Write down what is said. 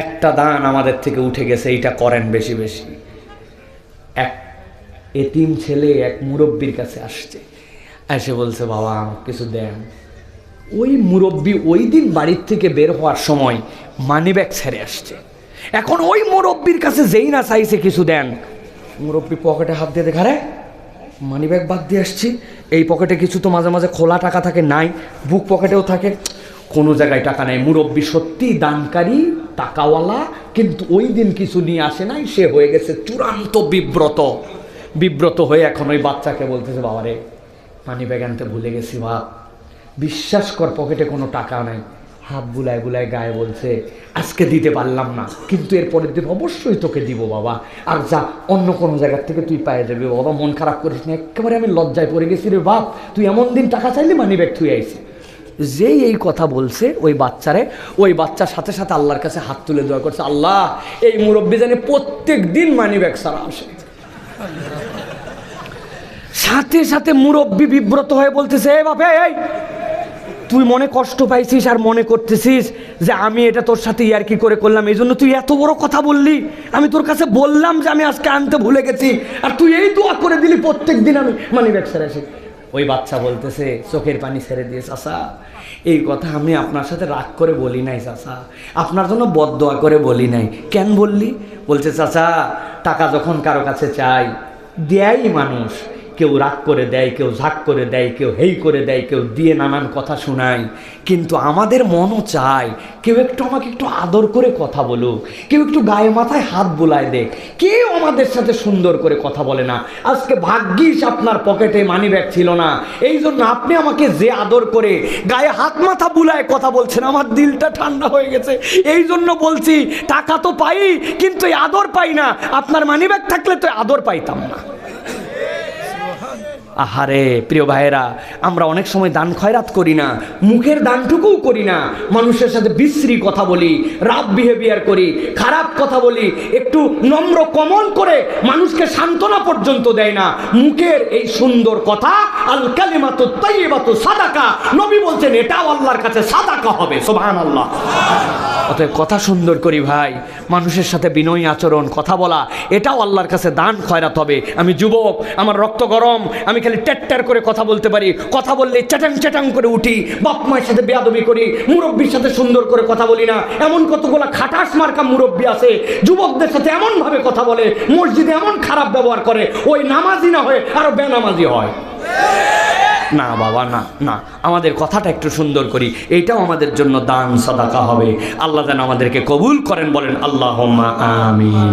একটা দান আমাদের থেকে উঠে গেছে, এইটা করেন বেশি বেশি। এক এতিম ছেলে এক মুরব্বির কাছে আসছে, এসে বলছে বাবা কিছু দেন। ওই মুরব্বি ওই দিন বাড়ির থেকে বের হওয়ার সময় মানিব্যাগ ছেড়ে আসছে। এখন ওই মুরব্বির কাছে যেই না চাইছে কিছু দেন, মুরব্বি পকেটে হাত দিয়ে দেখা রে মানিব্যাগ বাদ দিয়ে আসছি, এই পকেটে কিছু তো মাঝে মাঝে খোলা টাকা থাকে, নাই বুক পকেটেও থাকে, কোনো জায়গায় টাকা নেই। মুরব্বি সত্যি দানকারী টাকাওয়ালা, কিন্তু ওই দিন কিছু নিয়ে আসে নাই, সে হয়ে গেছে চূড়ান্ত বিব্রত হয়ে এখন ওই বাচ্চাকে বলতেছে বাবারে মানিব্যাগ আনতে ভুলে গেছি বাপ। বিশ্বাস কর পকেটে কোনো টাকা নাই, হাত বুলায় বুলায় গায়ে বলছে আজকে দিতে পারলাম না, কিন্তু এর পরের দিন অবশ্যই তোকে দিব বাবা, আর যা অন্য কোনো জায়গার থেকে তুই পেয়ে যাবি বাবা, মন খারাপ করিস না। একেবারে আমি লজ্জায় পড়ে গেছি রে বাপ, তুই এমন দিন টাকা চাইলে মানিব্যাগ থুই আইছি। যেই এই কথা বলছে ওই বাচ্চারে, ওই বাচ্চার সাথে সাথে আল্লাহর কাছে হাত তুলে দোয়া করছে, আল্লাহ এই মুরব্বি জানে প্রত্যেক দিন মানিব্যাগ ছাড়া আসে। সাথে সাথে মুরব্বি বিব্রত হয়ে বলতেছে এ বাপে, এই তুই মনে কষ্ট পাইছিস আর মনে করতেছিস যে আমি এটা তোর সাথে ইয়ার্কি করে করলাম, এই জন্য তুই এত বড় কথা বললি। আমি তোর কাছে বললাম যে আমি আজকে আনতে ভুলে গেছি, আর তুই এই দোয়া করে দিলি প্রত্যেক দিন আমি মানিব্যাগ ছেড়ে আসি। ওই বাচ্চা বলতেছে চোখের পানি ছেড়ে দিয়ে, চাচা এই কথা আমি আপনার সাথে রাগ করে বলি নাই চাচা, আপনার জন্য বদদোয়া করে বলি নাই। কেন বললি? বলছে চাচা টাকা যখন কারো কাছে চাই দেয় মানুষ, কেউ রাগ করে দেয়, কেউ ঝাঁক করে দেয়, কেউ হেই করে দেয়, কেউ দিয়ে নানান কথা শোনায়, কিন্তু আমাদের মনও চায় কেউ একটু আমাকে একটু আদর করে কথা বলুক, কেউ একটু গায়ে মাথায় হাত বুলায় দেখ, কেউ আমাদের সাথে সুন্দর করে কথা বলে না। আজকে ভাগ্যিস আপনার পকেটে মানিব্যাগ ছিল না, এই জন্য আপনি আমাকে যে আদর করে গায়ে হাত মাথা বুলায় কথা বলছেন, আমার দিলটা ঠান্ডা হয়ে গেছে। এই জন্য বলছি টাকা তো পাই কিন্তু এই আদর পাই না, আপনার মানিব্যাগ থাকলে তো আদর পাইতাম না। আহারে প্রিয় ভাইয়েরা, আমরা অনেক সময় দান খয়রাত করি না, মুখের দানটুকুও করি না, মানুষের সাথে বিশ্রী কথা বলি, রাফ বিহেভিয়ার করি, খারাপ কথা বলি, একটু নম্র কোমল করে মানুষকে সান্ত্বনা পর্যন্ত দেয় না। মুখের এই সুন্দর কথা আল কালিমাতু তাইয়্যিবাতু সাদাকা, নবী বলছেন এটাও আল্লাহর কাছে সাদাকা হবে। সুবহানাল্লাহ। অতএব কথা সুন্দর করি ভাই, মানুষের সাথে বিনয়ী আচরণ, কথা বলা, এটাও আল্লাহর কাছে দান খয়রাত হবে। আমি যুবক, আমার রক্ত গরম, আমি খালি টেট্টার করে কথা বলতে পারি, কথা বললে চ্যাটাং চ্যাটাং করে উঠি, বাপ মায়ের সাথে বেয়াদবি করি, মুরব্বির সাথে সুন্দর করে কথা বলি না। এমন কতগুলো খাটাস মার্কা মুরব্বি আছে যুবকদের সাথে এমনভাবে কথা বলে, মসজিদে এমন খারাপ ব্যবহার করে, ওই নামাজি না হয়ে আরো বেনামাজি হয়। না বাবা, না না, আমাদের কথাটা একটু সুন্দর করি, এইটাও আমাদের জন্য দান সাদাকা হবে। আল্লাহ যেন আমাদেরকে কবুল করেন, বলেন আল্লাহুম্মা আমিন।